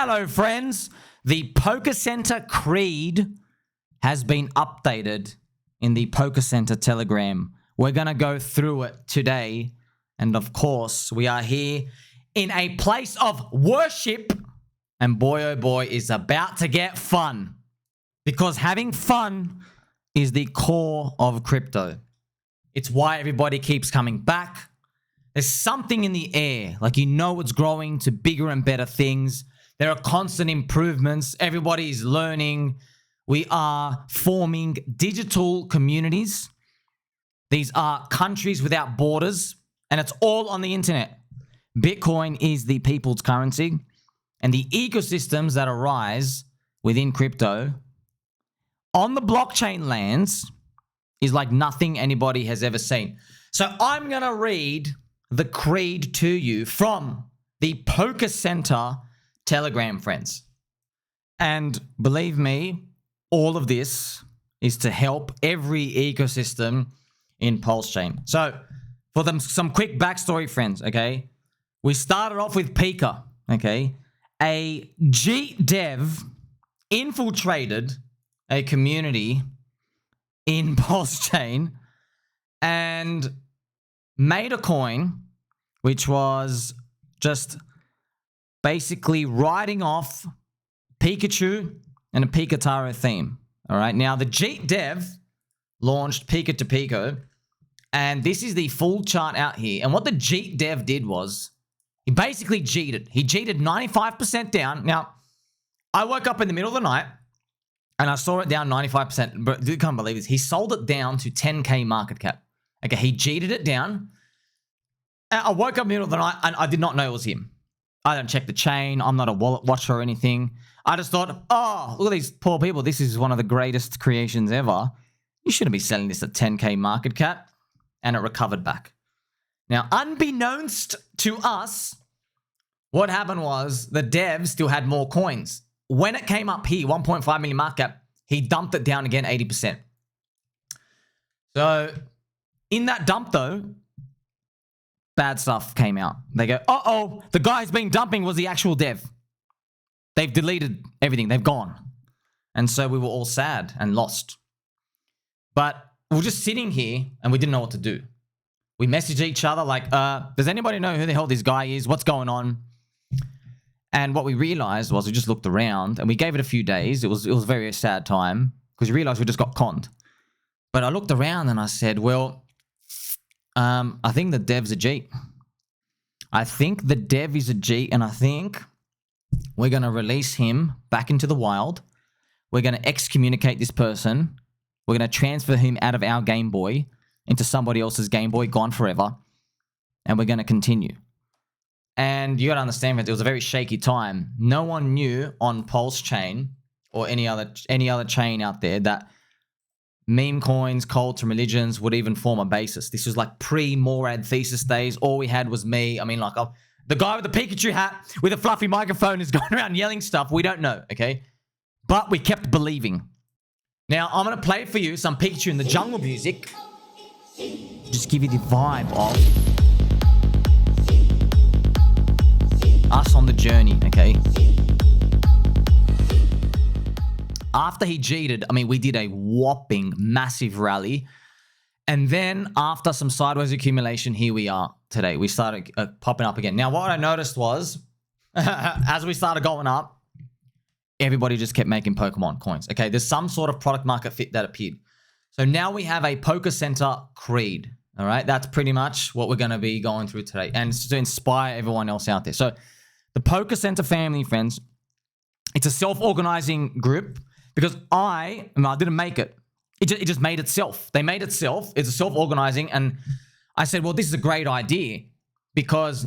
Hello, friends. The PokeCenter Creed has been updated in the PokeCenter Telegram. We're going to go through it today. And of course, we are here in a place of worship. And boy, oh boy, is about to get fun. Because having fun is the core of crypto. It's why everybody keeps coming back. There's something in the air. Like, you know, it's growing to bigger and better things. There are constant improvements. Everybody is learning. We are forming digital communities. These are countries without borders, and it's all on the internet. Bitcoin is the people's currency, and the ecosystems that arise within crypto on the blockchain lands is like nothing anybody has ever seen. So I'm going to read the creed to you from the PokeCenter Telegram, friends. And believe me, all of this is to help every ecosystem in PulseChain. So for them, some quick backstory, friends, okay? We started off with PIKA, okay? A jeeted dev infiltrated a community in PulseChain and made a coin which was just basically writing off Pikachu and a Pikotaro theme. All right. Now, the jeeted dev launched Pika to Pico, and this is the full chart out here. And what the jeeted dev did was he basically jeeted. He jeeted 95% down. Now, I woke up in the middle of the night and I saw it down 95%. But you can't believe this. He sold it down to 10K market cap. Okay. He jeeted it down. I woke up in the middle of the night and I did not know it was him. I don't check the chain. I'm not a wallet watcher or anything. I just thought, oh, look at these poor people. This is one of the greatest creations ever. You shouldn't be selling this at 10K market cap. And it recovered back. Now, unbeknownst to us, what happened was the dev still had more coins. When it came up here, 1.5 million market cap, he dumped it down again 80%. So in that dump, though, bad stuff came out. They go, uh-oh, the guy who's been dumping was the actual dev. They've deleted everything. They've gone. And so we were all sad and lost. But we were just sitting here and we didn't know what to do. We messaged each other like, does anybody know who the hell this guy is? What's going on? And what we realized was we just looked around and we gave it a few days. It was a very sad time because we realized we just got conned. But I looked around and I said, well, I think the dev's a G. I think the dev is a G, and I think we're going to release him back into the wild. We're going to excommunicate this person. We're going to transfer him out of our Game Boy into somebody else's Game Boy, gone forever. And we're going to continue. And you got to understand that it was a very shaky time. No one knew on PulseChain or any other chain out there that meme coins, cults, and religions would even form a basis. This was like pre-Morad thesis days. All we had was me. I mean, like, the guy with the Pikachu hat with a fluffy microphone is going around yelling stuff. We don't know, okay? But we kept believing. Now, I'm going to play for you some Pikachu in the Jungle music. Just give you the vibe of us on the journey, okay? After he jeeted, I mean, we did a whopping massive rally. And then after some sideways accumulation, here we are today. We started popping up again. Now, what I noticed was, as we started going up, everybody just kept making Pokemon coins. Okay, there's some sort of product market fit that appeared. So now we have a PokeCenter Creed. All right, that's pretty much what we're going to be going through today. And it's to inspire everyone else out there. So the PokeCenter family, friends, it's a self-organizing group. Because I didn't make it. It just made itself. They made itself. It's a self-organizing. And I said, well, this is a great idea. Because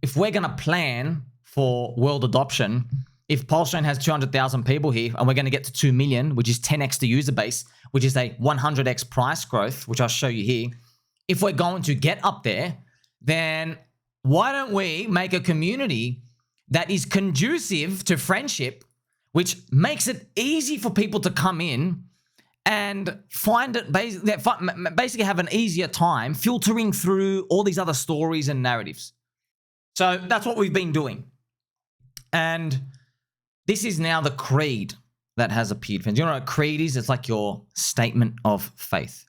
if we're going to plan for world adoption, if PulseChain has 200,000 people here and we're going to get to 2 million, which is 10x the user base, which is a 100x price growth, which I'll show you here. If we're going to get up there, then why don't we make a community that is conducive to friendship, which makes it easy for people to come in and find it, basically have an easier time filtering through all these other stories and narratives. So that's what we've been doing. And this is now the creed that has appeared. Friends, you know what a creed is? It's like your statement of faith.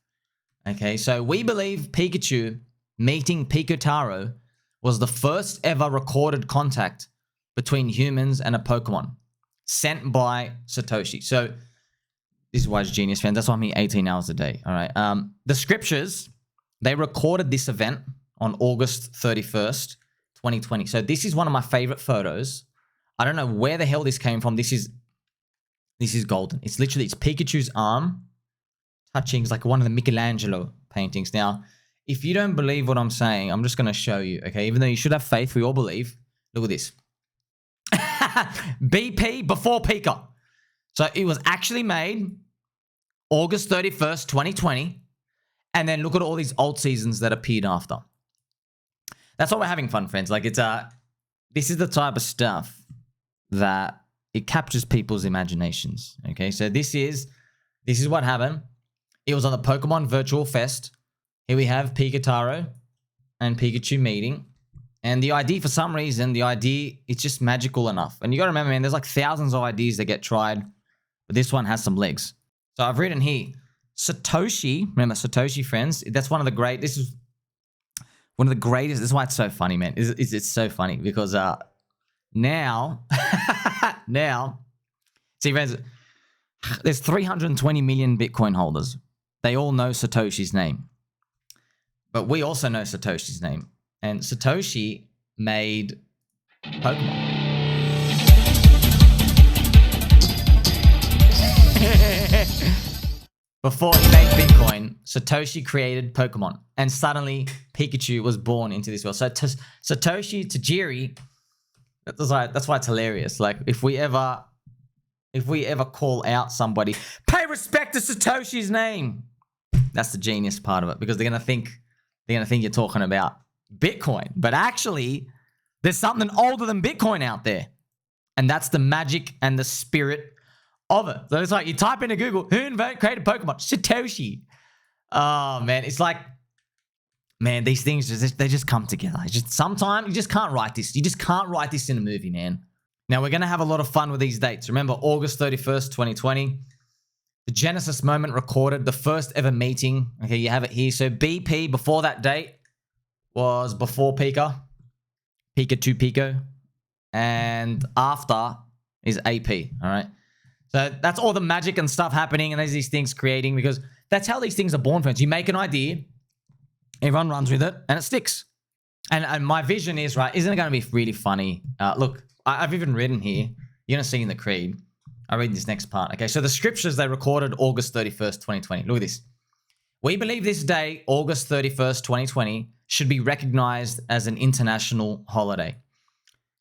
Okay, so we believe Pikachu meeting Pikotaro was the first ever recorded contact between humans and a Pokemon sent by Satoshi. So this is why it's genius, fans. That's why I'm here 18 hours a day. All right. The scriptures, they recorded this event on August 31st, 2020. So this is one of my favorite photos. I don't know where the hell this came from. This is golden. It's literally, it's Pikachu's arm touching. It's like one of the Michelangelo paintings. Now, if you don't believe what I'm saying, I'm just going to show you, okay? Even though you should have faith, we all believe. Look at this. BP before Pika. So it was actually made August 31st, 2020. And then look at all these old seasons that appeared after. That's why we're having fun, friends. Like, it's this is the type of stuff that it captures people's imaginations. Okay, so this is what happened. It was on the Pokemon Virtual Fest. Here we have Pikotaro and Pikachu meeting. And the ID, for some reason, the ID, it's just magical enough. And you got to remember, man, there's like thousands of IDs that get tried. But this one has some legs. So I've written here, Satoshi, remember Satoshi, friends, that's one of the great, this is one of the greatest, this is why it's so funny, man. It's so funny because now, see, friends, there's 320 million Bitcoin holders. They all know Satoshi's name. But we also know Satoshi's name. And Satoshi made Pokemon. Before he made Bitcoin, Satoshi created Pokemon. And suddenly, Pikachu was born into this world. So Satoshi Tajiri, that's why it's hilarious. Like, if we ever call out somebody, pay respect to Satoshi's name. That's the genius part of it, because they're gonna think you're talking about Bitcoin. But actually, there's something older than Bitcoin out there. And that's the magic and the spirit of it. So it's like you type into Google, who created Pokemon? Satoshi. Oh, man. It's like, man, these things, they just come together. It's just, sometimes you just can't write this. You just can't write this in a movie, man. Now, we're going to have a lot of fun with these dates. Remember, August 31st, 2020. The Genesis moment recorded, the first ever meeting. Okay, you have it here. So BP, before that date, was before Pika. Pika to Pico. And after is AP, all right? So that's all the magic and stuff happening, and there's these things creating, because that's how these things are born, friends. You make an idea, everyone runs with it, and it sticks. And my vision is, right, isn't it going to be really funny? Look, I've even written here, you're going to see in the creed. I read this next part. Okay, so the scriptures, they recorded August 31st, 2020. Look at this. We believe this day, August 31st, 2020, should be recognized as an international holiday.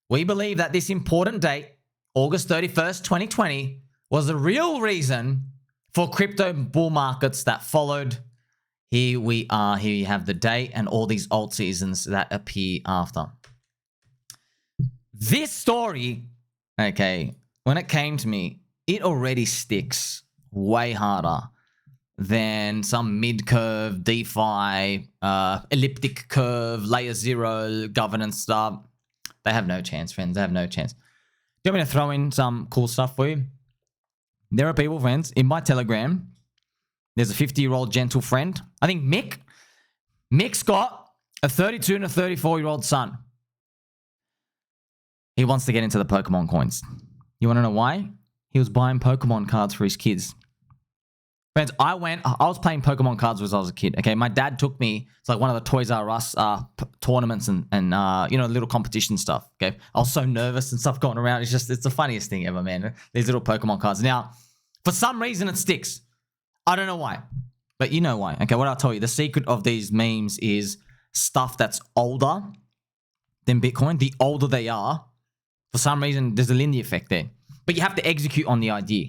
We believe that this important date, August 31st, 2020, was the real reason for crypto bull markets that followed. Here we are. Here you have the date and all these old seasons that appear after. This story, okay, when it came to me, it already sticks way harder than some mid-curve, DeFi, elliptic curve, layer zero governance stuff. They have no chance, friends. They have no chance. Do you want me to throw in some cool stuff for you? There are people, friends, in my Telegram. There's a 50-year-old gentle friend. I think Mick. Mick's got a 32 and a 34-year-old son. He wants to get into the Pokemon coins. You want to know why? He was buying Pokemon cards for his kids. Friends, I was playing Pokemon cards when I was a kid. Okay, my dad took me. It's like one of the Toys R Us tournaments and you know, little competition stuff. Okay, I was so nervous and stuff going around. It's the funniest thing ever, man. These little Pokemon cards. Now, for some reason, it sticks. I don't know why, but you know why. Okay, what I'll tell you. The secret of these memes is stuff that's older than Bitcoin. The older they are, for some reason, there's a Lindy effect there. But you have to execute on the idea.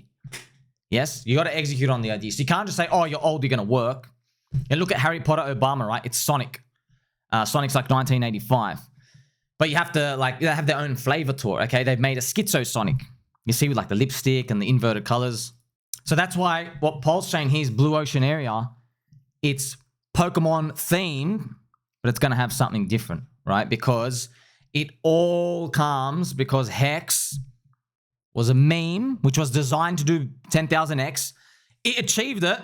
Yes, you got to execute on the idea. So you can't just say, oh, you're old, you're going to work. And look at Harry Potter Obama, right? It's Sonic. Sonic's like 1985. But you have to, like, they have their own flavor to it, okay? They've made a schizo Sonic. You see with, like, the lipstick and the inverted colors. So that's why what PulseChain here is Blue Ocean area. It's Pokemon themed, but it's going to have something different, right? Because it all comes because Hex was a meme which was designed to do 10,000x. It achieved it.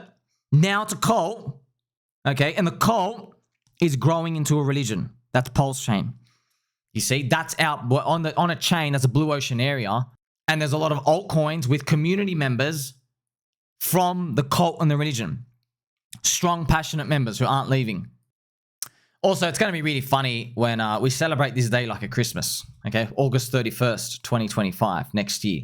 Now it's a cult. Okay, and the cult is growing into a religion. That's PulseChain. You see, that's out on a chain. That's a blue ocean area, and there's a lot of altcoins with community members from the cult and the religion. Strong, passionate members who aren't leaving. Also, it's going to be really funny when we celebrate this day like a Christmas. Okay, August 31st, 2025, next year.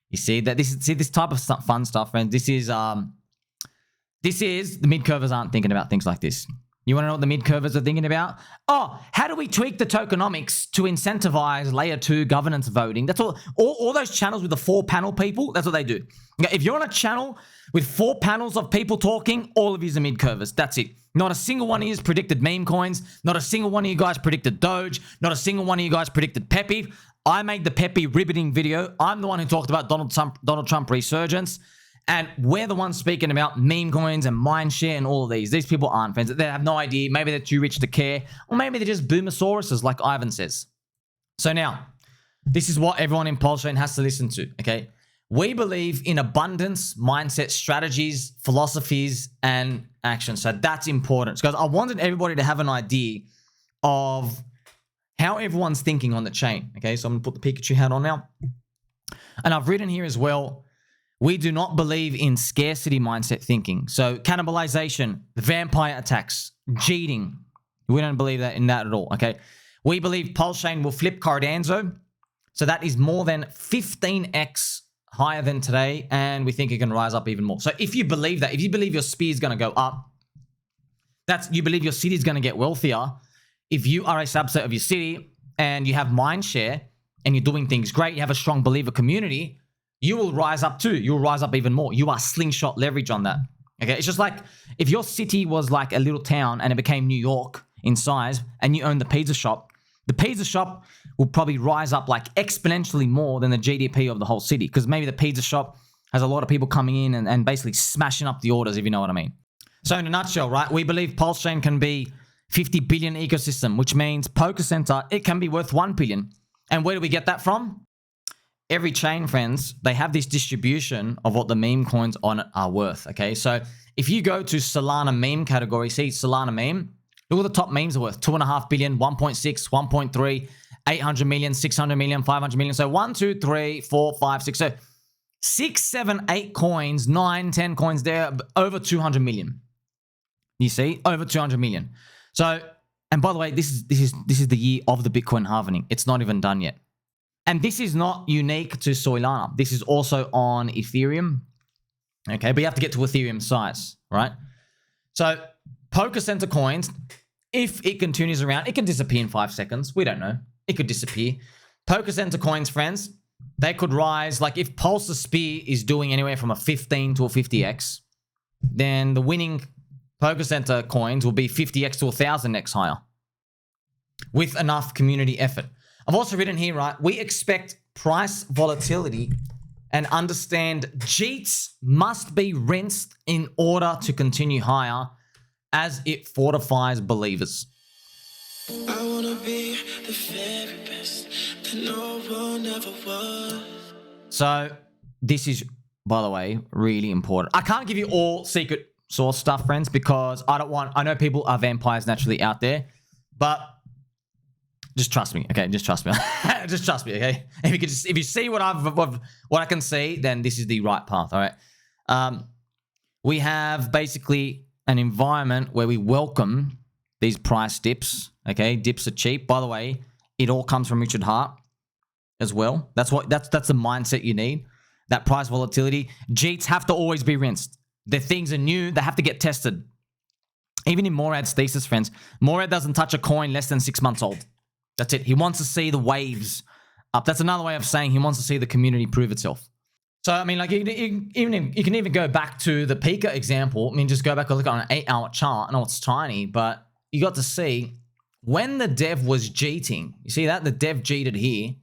You see that this type of fun stuff, friends. This is the mid-curvers aren't thinking about things like this. You want to know what the mid-curvers are thinking about? Oh, how do we tweak the tokenomics to incentivize layer 2 governance voting? That's all those channels with the 4-panel people, that's what they do. Okay, if you're on a channel with 4 panels of people talking, all of you are mid-curvers. That's it. Not a single one of you predicted meme coins. Not a single one of you guys predicted Doge. Not a single one of you guys predicted Pepe. I made the Pepe riveting video. I'm the one who talked about Donald Trump resurgence. And we're the ones speaking about meme coins and Mindshare and all of these. These people aren't friends. They have no idea. Maybe they're too rich to care. Or maybe they're just boomosauruses like Ivan says. So now, this is what everyone in PulseChain has to listen to, okay? We believe in abundance, mindset, strategies, philosophies, and action. So that's important. Because I wanted everybody to have an idea of how everyone's thinking on the chain, okay? So I'm going to put the Pikachu hat on now. And I've written here as well, we do not believe in scarcity mindset thinking. So cannibalization, vampire attacks, jeeting. We don't believe in that at all, okay? We believe PulseChain will flip Cardano. So that is more than 15x higher than today. And we think it can rise up even more. So if you believe that, if you believe your spear is going to go up, you believe your city is going to get wealthier. If you are a subset of your city and you have Mindshare and you're doing things great, you have a strong believer community, you will rise up too. You'll rise up even more. You are slingshot leverage on that. Okay, it's just like if your city was like a little town and it became New York in size and you own the pizza shop will probably rise up like exponentially more than the GDP of the whole city, because maybe the pizza shop has a lot of people coming in and basically smashing up the orders, if you know what I mean. So in a nutshell, right, we believe PulseChain can be 50 billion ecosystem, which means PokeCenter, it can be worth 1 billion. And where do we get that from? Every chain, friends, they have this distribution of what the meme coins on it are worth, okay? So if you go to Solana Meme category, see Solana Meme, look what the top memes are worth. 2.5 billion, 1.6, 1.3, 800 million, 600 million, 500 million. So 1, 2, 3, 4, 5, 6. So 6, 7, 8 coins, 9, 10 coins there, over 200 million. You see? Over 200 million. So, and by the way, this is the year of the Bitcoin halving. It's not even done yet. And this is not unique to Solana. This is also on Ethereum. Okay, but you have to get to Ethereum size, right? So PokeCenter coins, if it continues around, it can disappear in 5 seconds. We don't know. It could disappear. PokeCenter coins, friends, they could rise. Like if Pulse's Spear is doing anywhere from a 15 to a 50x, then the winning PokeCenter coins will be 50x to 1000x higher with enough community effort. I've also written here, right, we expect price volatility and understand jeets must be rinsed in order to continue higher as it fortifies believers. I wanna be the very best that no one ever was. So this is, by the way, really important. I can't give you all secret source stuff, friends, because I know people are vampires naturally out there, but just trust me, okay? Just trust me. Just trust me, okay? If you see what I can see, then this is the right path, all right? We have basically an environment where we welcome these price dips, okay? Dips are cheap. By the way, it all comes from Richard Hart as well. That's the mindset you need. That price volatility. Jeets have to always be rinsed. The things are new. They have to get tested. Even in Morad's thesis, friends, Morad doesn't touch a coin less than 6 months old. That's it. He wants to see the waves up. That's another way of saying he wants to see the community prove itself. So, I mean, like, you can even go back to the PIKA example. I mean, just go back and look at an 8-hour chart. I know it's tiny, but you got to see when the dev was jeeting. You see that? The dev jeeted here.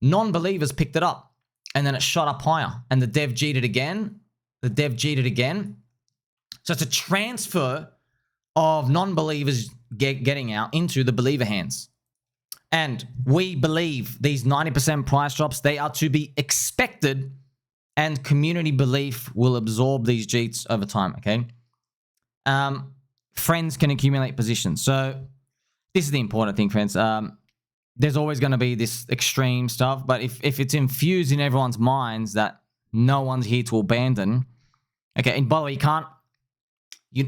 Non-believers picked it up. And then it shot up higher. And the dev jeeted again. The dev jeeted again. So it's a transfer of non-believers getting out into the believer hands. And we believe these 90% price drops, they are to be expected, and community belief will absorb these jeets over time, okay? Friends can accumulate positions. So this is the important thing, friends. There's always going to be this extreme stuff, but if it's infused in everyone's minds that no one's here to abandon, okay, and by the way,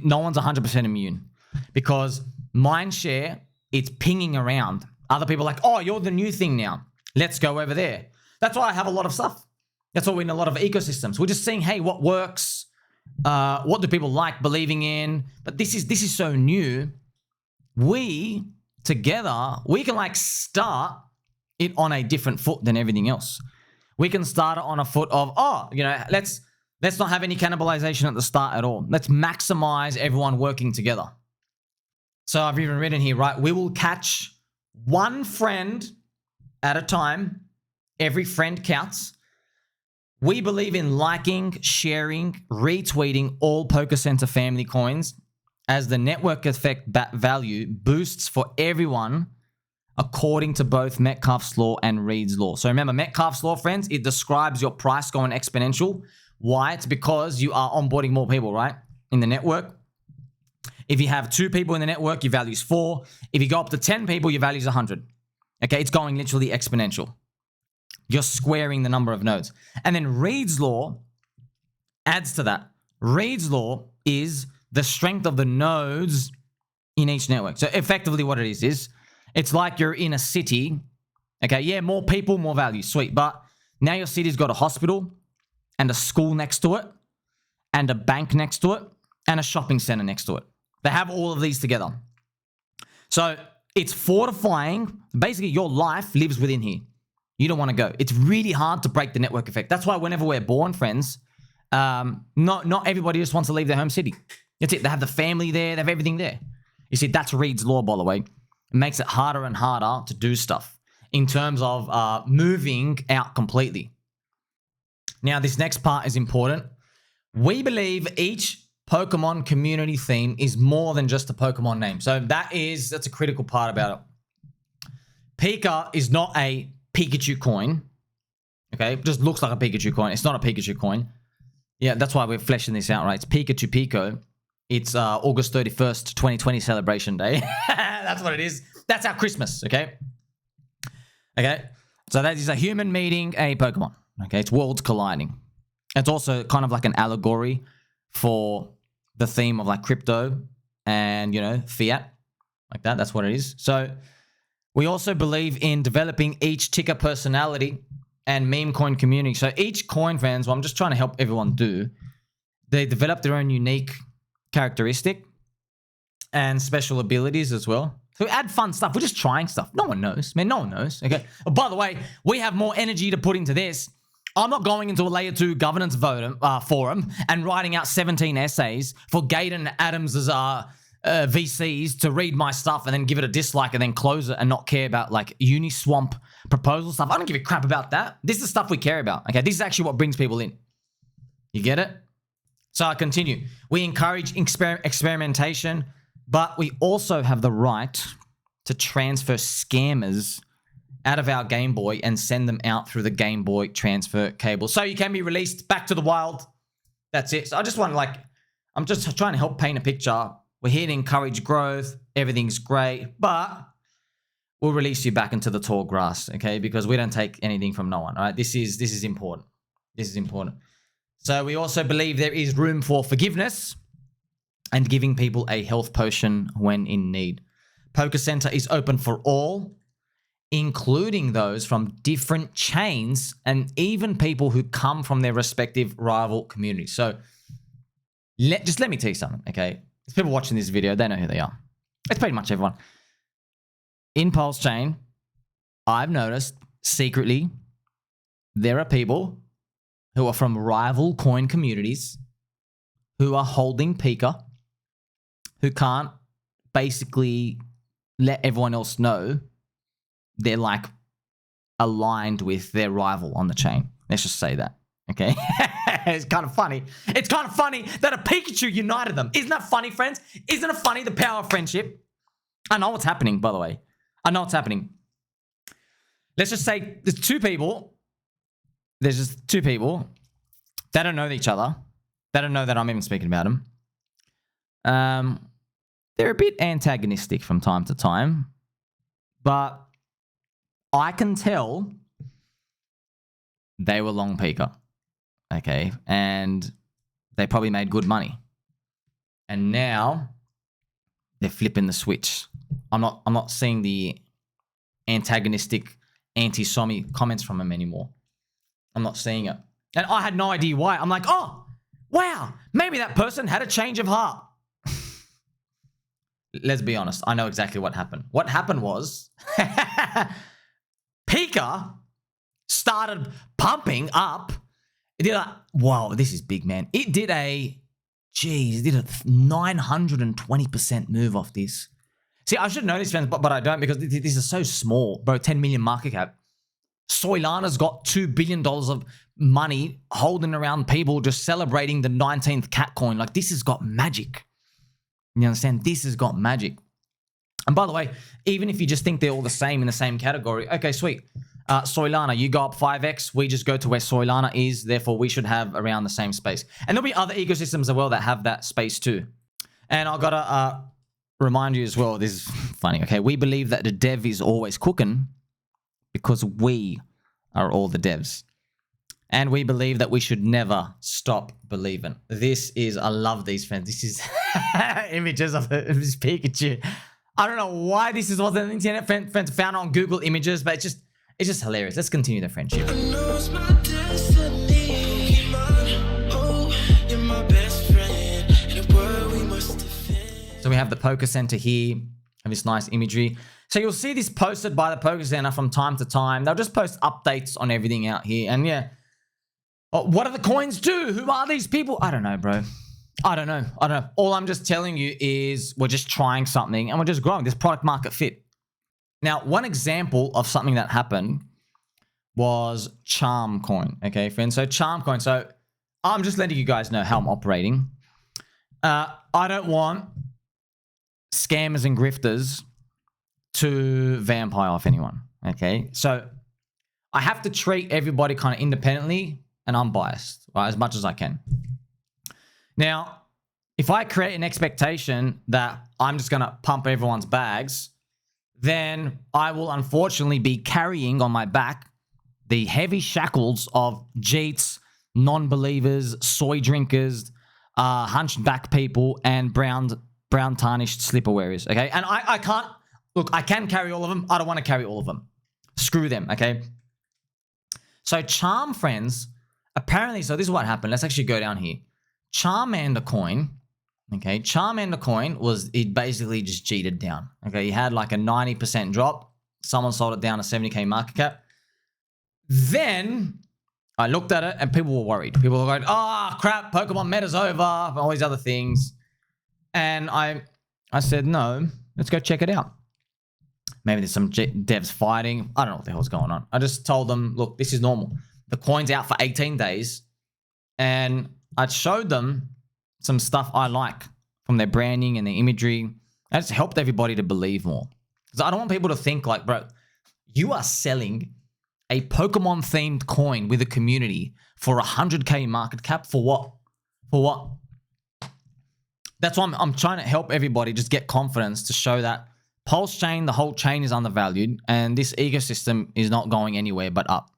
no one's 100% immune, because Mindshare, it's pinging around. Other people are like, oh, you're the new thing now. Let's go over there. That's why I have a lot of stuff. That's why we're in a lot of ecosystems. We're just seeing, hey, what works? What do people like believing in? But this is so new. We together, we can like start it on a different foot than everything else. We can start it on a foot of, let's not have any cannibalization at the start at all. Let's maximize everyone working together. So I've even written here, right? We will catch one friend at a time. Every friend counts. We believe in liking, sharing, retweeting all PokeCenter family coins, as the network effect value boosts for everyone according to both Metcalfe's law and Reed's law. So remember, Metcalfe's law, friends, it describes your price going exponential. Why? It's because you are onboarding more people, right, in the network. If you have 2 people in the network, your value's 4. If you go up to 10 people, your value's 100. Okay, it's going literally exponential. You're squaring the number of nodes. And then Reed's law adds to that. Reed's law is the strength of the nodes in each network. So effectively what it is it's like you're in a city. Okay, yeah, more people, more value. Sweet. But now your city's got a hospital and a school next to it and a bank next to it and a shopping center next to it. They have all of these together. So it's fortifying. Basically, your life lives within here. You don't want to go. It's really hard to break the network effect. That's why whenever we're born, friends, not everybody just wants to leave their home city. That's it. They have the family there. They have everything there. You see, that's Reed's law, by the way. It makes it harder and harder to do stuff in terms of moving out completely. Now, this next part is important. We believe each Pokemon community theme is more than just a Pokemon name. So that's a critical part about it. Pika is not a Pikachu coin. Okay, it just looks like a Pikachu coin. It's not a Pikachu coin. Yeah, that's why we're fleshing this out, right? It's Pikachu Pico. It's August 31st, 2020 celebration day. That's what it is. That's our Christmas, okay? Okay, so that is a human meeting a Pokemon. Okay, it's worlds colliding. It's also kind of like an allegory for the theme of like crypto and, fiat. Like that, that's what it is. So we also believe in developing each ticker personality and meme coin community. So each coin, friends, what I'm just trying to help everyone do, they develop their own unique characteristic and special abilities as well. So add fun stuff. We're just trying stuff. No one knows, man. No one knows. Okay. Oh, by the way, we have more energy to put into this. I'm not going into a layer 2 governance forum and writing out 17 essays for Gaten Adams' VCs to read my stuff and then give it a dislike and then close it and not care about like Uniswamp proposal stuff. I don't give a crap about that. This is the stuff we care about. Okay, this is actually what brings people in. You get it? So I continue. We encourage experimentation, but we also have the right to transfer scammers out of our Game Boy and send them out through the Game Boy transfer cable. So you can be released back to the wild. That's it. So I just want to I'm just trying to help paint a picture. We're here to encourage growth. Everything's great, but we'll release you back into the tall grass, okay? Because we don't take anything from no one, all right? This is important. This is important. So we also believe there is room for forgiveness and giving people a health potion when in need. PokeCenter is open for all, including those from different chains and even people who come from their respective rival communities. So just let me tell you something, okay? There's people watching this video, they know who they are. It's pretty much everyone. In PulseChain, I've noticed secretly there are people who are from rival coin communities who are holding PIKA, who can't basically let everyone else know they're like aligned with their rival on the chain. Let's just say that, okay? It's kind of funny. It's kind of funny that a Pikachu united them. Isn't that funny, friends? Isn't it funny, the power of friendship? I know what's happening, by the way. I know what's happening. let's just say there's two people. There's just two people that don't know each other. They don't know that I'm even speaking about them. They're a bit antagonistic from time to time, but I can tell they were long PIKA, okay, and they probably made good money, and now they're flipping the switch. I'm not seeing the antagonistic, anti-Sommi comments from them anymore. I'm not seeing it, and I had no idea why. I'm like, oh, wow, maybe that person had a change of heart. Let's be honest. I know exactly what happened. What happened was PIKA started pumping up. It did a, wow, this is big, man. It did a 920% move off this. See, I should know this, friends, but I don't because this is so small. Bro, 10 million market cap. Solana's got $2 billion of money holding around people just celebrating the 19th cat coin. Like, this has got magic. You understand? This has got magic. And by the way, even if you just think they're all the same in the same category, okay, sweet. Solana, you go up 5x. We just go to where Solana is. Therefore, we should have around the same space. And there'll be other ecosystems as well that have that space too. And I've got to remind you as well, this is funny, okay? We believe that the dev is always cooking because we are all the devs. And we believe that we should never stop believing. This is, I love these, friends. This is images of this Pikachu. I don't know why this is what the internet friends found on Google Images, but it's just hilarious. Let's continue the friendship. So we have the PokeCenter here, and this nice imagery. So you'll see this posted by the PokeCenter from time to time. They'll just post updates on everything out here. And yeah, what do the coins do? Who are these people? I don't know, bro. I don't know. All I'm just telling you is we're just trying something and we're just growing this product market fit. Now, one example of something that happened was Charm Coin. Okay, friends. So Charm Coin. So I'm just letting you guys know how I'm operating. I don't want scammers and grifters to vampire off anyone. Okay, so I have to treat everybody kind of independently and unbiased, right, as much as I can. Now, if I create an expectation that I'm just going to pump everyone's bags, then I will unfortunately be carrying on my back the heavy shackles of jeets, non-believers, soy drinkers, hunched back people, and brown tarnished slipper wearers, okay? And I can't, look, I can carry all of them. I don't want to carry all of them. Screw them, okay? So Charm, friends, apparently, so this is what happened. Let's actually go down here. Charmander coin, okay? Charmander coin it basically just jeeted down, okay? You had like a 90% drop. Someone sold it down to 70K market cap. Then I looked at it and people were worried. People were going, oh, crap, Pokemon meta's over, and all these other things. And I said, no, let's go check it out. Maybe there's some devs fighting. I don't know what the hell's going on. I just told them, look, this is normal. The coin's out for 18 days. And I showed them some stuff I like from their branding and their imagery. I just helped everybody to believe more. Because I don't want people to think like, bro, you are selling a Pokemon-themed coin with a community for 100K market cap for what? For what? That's why I'm trying to help everybody just get confidence to show that PulseChain, the whole chain is undervalued, and this ecosystem is not going anywhere but up.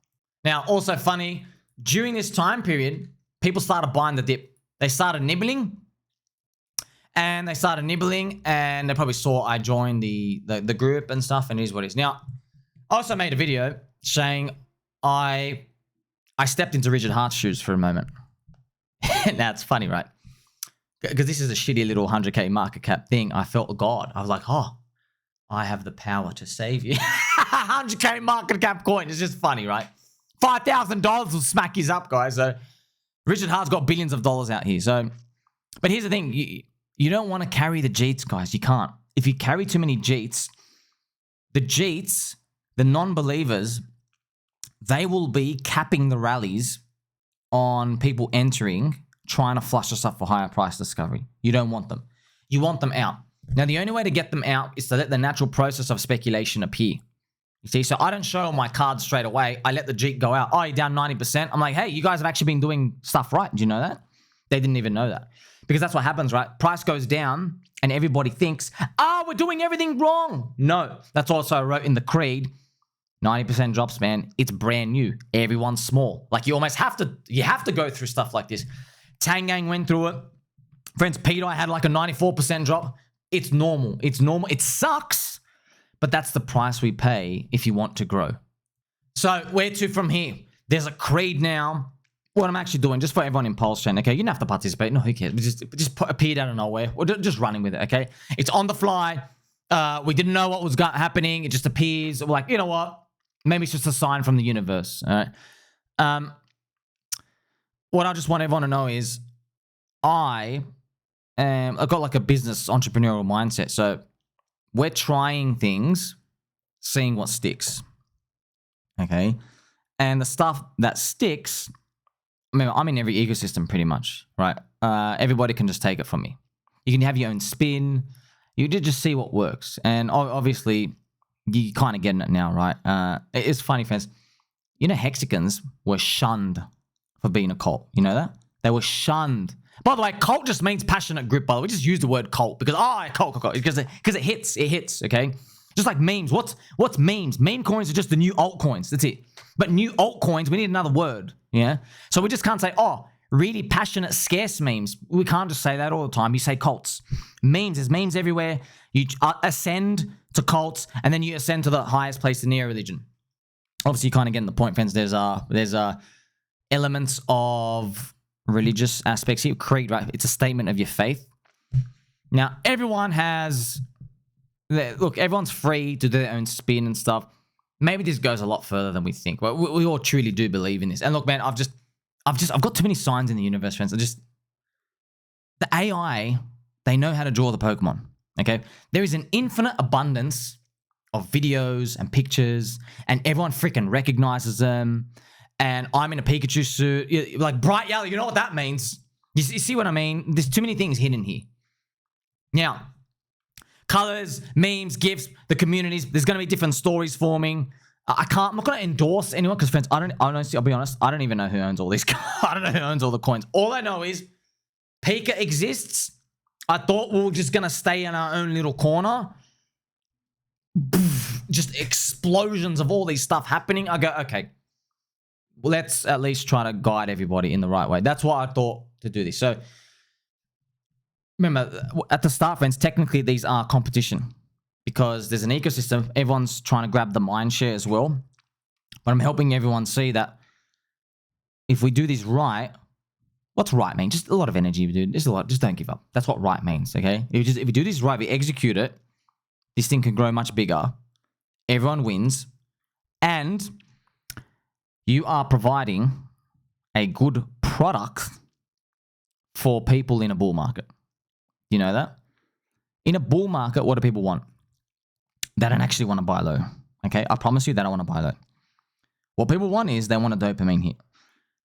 Now, also funny, during this time period, people started buying the dip. They started nibbling, and they probably saw I joined the group and stuff, and it is what it is. Now, I also made a video saying I stepped into Rigid Heart's shoes for a moment. Now, it's funny, right? Because this is a shitty little 100K market cap thing. I felt God. I was like, oh, I have the power to save you. 100K market cap coin. It's just funny, right? $5,000 will smack you up, guys. So Richard Hart's got billions of dollars out here. So, but here's the thing. You don't want to carry the jeets, guys. You can't. If you carry too many jeets, the non-believers, they will be capping the rallies on people entering, trying to flush us up for higher price discovery. You don't want them. You want them out. Now, the only way to get them out is to let the natural process of speculation appear. You see, so I don't show my cards straight away. I let the jeet go out. Oh, you're down 90%. I'm like, hey, you guys have actually been doing stuff right. Do you know that? They didn't even know that. Because that's what happens, right? Price goes down and everybody thinks, we're doing everything wrong. No, that's also I wrote in the Creed. 90% drops, man. It's brand new. Everyone's small. Like you almost have to go through stuff like this. Tangang went through it. Friends, Peter had like a 94% drop. It's normal. It's normal. It sucks, but that's the price we pay if you want to grow. So where to from here? There's a Creed now. What I'm actually doing, just for everyone in PulseChain, okay? You don't have to participate. No, who cares? We just appeared out of nowhere. We're just running with it, okay? It's on the fly. We didn't know what was happening. It just appears. We're like, you know what? Maybe it's just a sign from the universe, all right? What I just want everyone to know is I've got like a business entrepreneurial mindset. So we're trying things, seeing what sticks, okay? And the stuff that sticks, I mean, I'm in every ecosystem pretty much, right? Everybody can just take it from me. You can have your own spin. You just see what works. And obviously, you kind of getting it now, right? It's funny, friends. You know, Hexicans were shunned for being a cult. You know that? They were shunned. By the way, cult just means passionate group, by the way. We just use the word cult because, cult. Because it hits, okay? Just like memes. What's memes? Meme coins are just the new altcoins. That's it. But new altcoins, we need another word, yeah? So we just can't say, really passionate, scarce memes. We can't just say that all the time. You say cults. Memes, there's memes everywhere. You ascend to cults, and then you ascend to the highest place in the religion. Obviously, you kind of getting the point, friends. There's elements of religious aspects here. Creed, right? It's a statement of your faith. Now, everyone has... Look, everyone's free to do their own spin and stuff. Maybe this goes a lot further than we think. Well, we all truly do believe in this. And look, man, I've got too many signs in the universe, friends. The AI, they know how to draw the Pokemon. Okay, there is an infinite abundance of videos and pictures, and everyone freaking recognizes them. And I'm in a Pikachu suit, like bright yellow. You know what that means? You see what I mean? There's too many things hidden here. Now, colors, memes, GIFs, the communities. There's going to be different stories forming. I'm not going to endorse anyone because, friends, I'll be honest, I don't even know who owns all these. I don't know who owns all the coins. All I know is PIKA exists. I thought we were just going to stay in our own little corner. Just explosions of all these stuff happening. I go, okay, well, let's at least try to guide everybody in the right way. That's why I thought to do this. So remember, at the start, friends, technically these are competition because there's an ecosystem. Everyone's trying to grab the Mindshare as well. But I'm helping everyone see that if we do this right, what's right mean? Just a lot of energy, dude. Just a lot. Just don't give up. That's what right means, okay? If we do this right, we execute it, this thing can grow much bigger. Everyone wins. And you are providing a good product for people in a bull market. You know that? In a bull market, what do people want? They don't actually want to buy low. Okay? I promise you they don't want to buy low. What people want is they want a dopamine hit.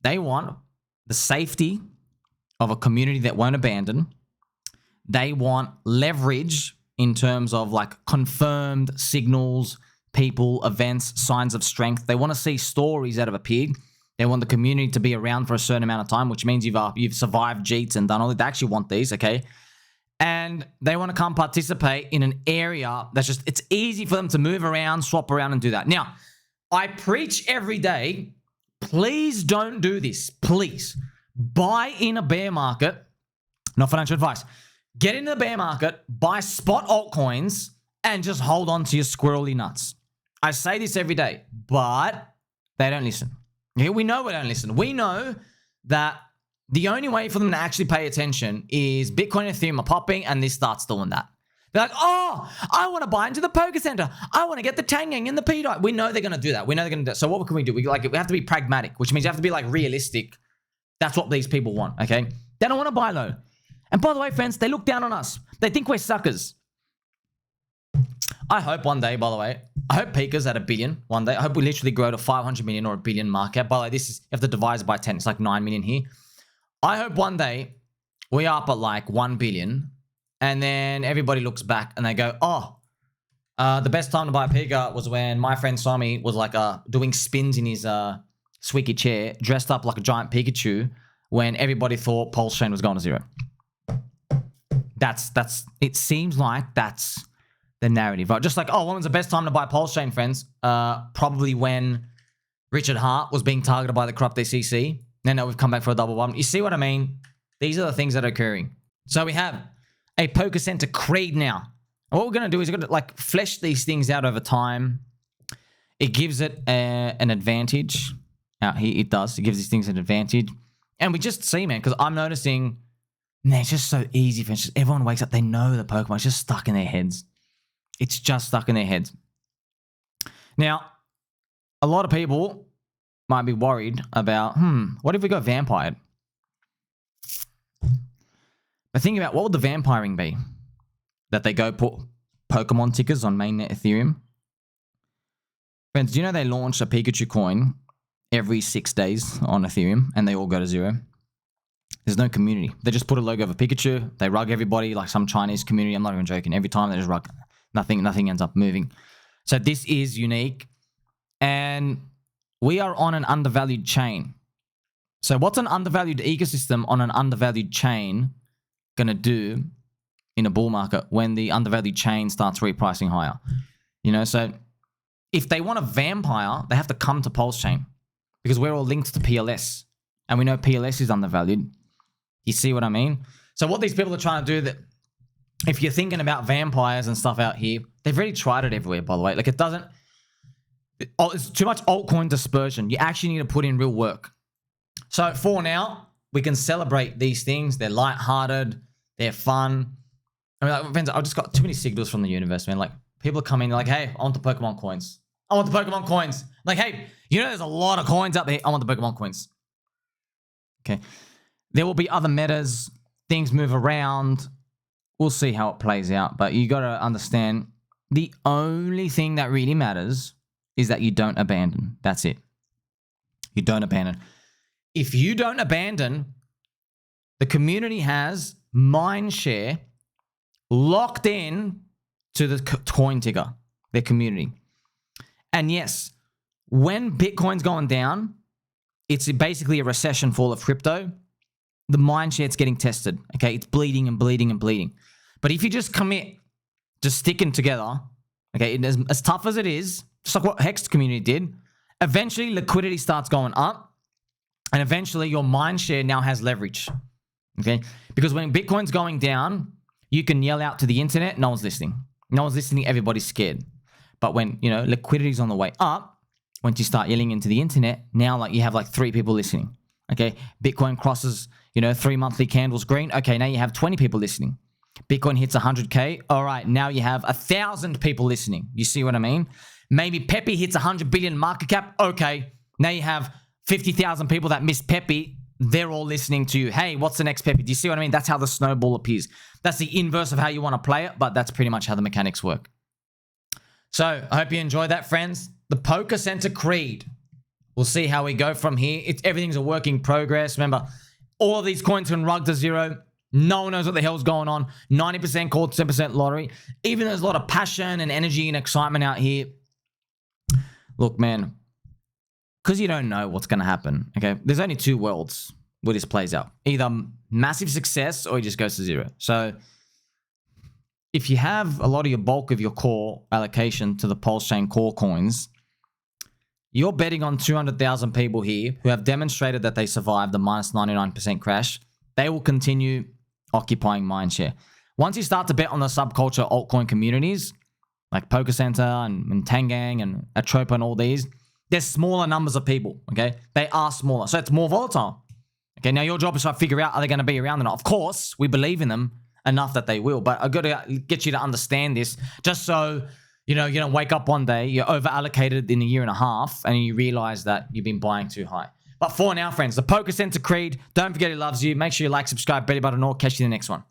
They want the safety of a community that won't abandon. They want leverage in terms of like confirmed signals, people, events, signs of strength. They want to see stories that have appeared. They want the community to be around for a certain amount of time, which means you've survived jeets and done all that. They actually want these, okay? And they want to come participate in an area that's just, it's easy for them to move around, swap around and do that. Now, I preach every day, please don't do this. Please. Buy in a bear market. Not financial advice. Get into the bear market, buy spot altcoins, and just hold on to your squirrely nuts. I say this every day, but they don't listen. Yeah, we know they don't listen. We know that the only way for them to actually pay attention is Bitcoin and Ethereum are popping, and this starts doing that. They're like, oh, I want to buy into the PokeCenter. I want to get the Tangang and the PDI. We know they're going to do that. We know they're going to do that. So what can we do? We have to be pragmatic, which means you have to be like realistic. That's what these people want, okay? They don't want to buy low. And by the way, friends, they look down on us. They think we're suckers. I hope one day, by the way, I hope PIKA's at 1 billion one day. I hope we literally grow to 500 million or 1 billion market. By the way, this is, you have to divide it by 10. It's like 9 million here. I hope one day we are up at like 1 billion and then everybody looks back and they go, oh, The best time to buy Pika was when my friend Sommi was like doing spins in his squeaky chair, dressed up like a giant Pikachu, when everybody thought PulseChain was going to zero. It seems like that's the narrative, right? Just like, oh, when was the best time to buy PulseChain, friends? Probably when Richard Hart was being targeted by the corrupt SEC. Now we've come back for a double bottom. You see what I mean? These are the things that are occurring. So we have a PokeCenter Creed now. And what we're going to do is we're going to like flesh these things out over time. It gives it an advantage. It does. It gives these things an advantage. And we just see, man, because I'm noticing, man, it's just so easy. For just, everyone wakes up, they know the Pokemon. It's just stuck in their heads. It's just stuck in their heads. Now, a lot of people might be worried about, what if we go vampired? But think about, what would the vampiring be? That they go put Pokemon tickers on mainnet Ethereum? Friends, do you know they launch a Pikachu coin every 6 days on Ethereum and they all go to zero? There's no community. They just put a logo of a Pikachu. They rug everybody like some Chinese community. I'm not even joking. Every time they just rug. Nothing ends up moving. So this is unique. And we are on an undervalued chain. So what's an undervalued ecosystem on an undervalued chain going to do in a bull market when the undervalued chain starts repricing higher? You know, so if they want a vampire, they have to come to PulseChain because we're all linked to PLS. And we know PLS is undervalued. You see what I mean? So what these people are trying to do, that if you're thinking about vampires and stuff out here, they've already tried it everywhere, by the way. Like it's too much altcoin dispersion. You actually need to put in real work. So for now, we can celebrate these things. They're lighthearted. They're fun. I mean, like, friends, I've just got too many signals from the universe, man. Like, people are coming, they're like, hey, I want the Pokemon coins. I want the Pokemon coins. Like, hey, you know there's a lot of coins out there. I want the Pokemon coins. Okay. There will be other metas. Things move around. We'll see how it plays out. But you got to understand, the only thing that really matters is that you don't abandon. That's it. You don't abandon. If you don't abandon, the community has Mindshare locked in to the coin ticker, their community. And yes, when Bitcoin's going down, it's basically a recession for all of crypto. The Mindshare, it's getting tested. Okay, it's bleeding and bleeding and bleeding. But if you just commit, just sticking together, okay, as tough as it is, just like what Hex community did, eventually liquidity starts going up, and eventually your Mindshare now has leverage. Okay, because when Bitcoin's going down, you can yell out to the internet, no one's listening. No one's listening, everybody's scared. But when, you know, liquidity's on the way up, once you start yelling into the internet, now like you have like 3 people listening. Okay, Bitcoin crosses, 3 monthly candles green. Okay, now you have 20 people listening. Bitcoin hits 100K. All right, now you have 1,000 people listening. You see what I mean? Maybe Pepe hits 100 billion market cap. Okay, now you have 50,000 people that missed Pepe. They're all listening to you. Hey, what's the next Pepe? Do you see what I mean? That's how the snowball appears. That's the inverse of how you want to play it, but that's pretty much how the mechanics work. So I hope you enjoyed that, friends. The PokeCenter Creed. We'll see how we go from here. Everything's a work in progress. Remember, all of these coins can rug to zero. No one knows what the hell's going on. 90% called, 10% lottery. Even though there's a lot of passion and energy and excitement out here. Look, man, because you don't know what's going to happen, okay? There's only 2 worlds where this plays out. Either massive success or it just goes to zero. So if you have a lot of your bulk of your core allocation to the PulseChain core coins, you're betting on 200,000 people here who have demonstrated that they survived the minus 99% crash. They will continue occupying Mindshare. Once you start to bet on the subculture altcoin communities, like PokeCenter and Tangang and Atropa and all these, there's smaller numbers of people, okay? They are smaller, so it's more volatile. Okay, now your job is to figure out, are they going to be around or not? Of course, we believe in them enough that they will, but I've got to get you to understand this just so, you don't wake up one day, you're over-allocated in a year and a half, and you realize that you've been buying too high. But for now, friends, the PokeCenter Creed, don't forget he loves you. Make sure you like, subscribe, belly button, or catch you in the next one.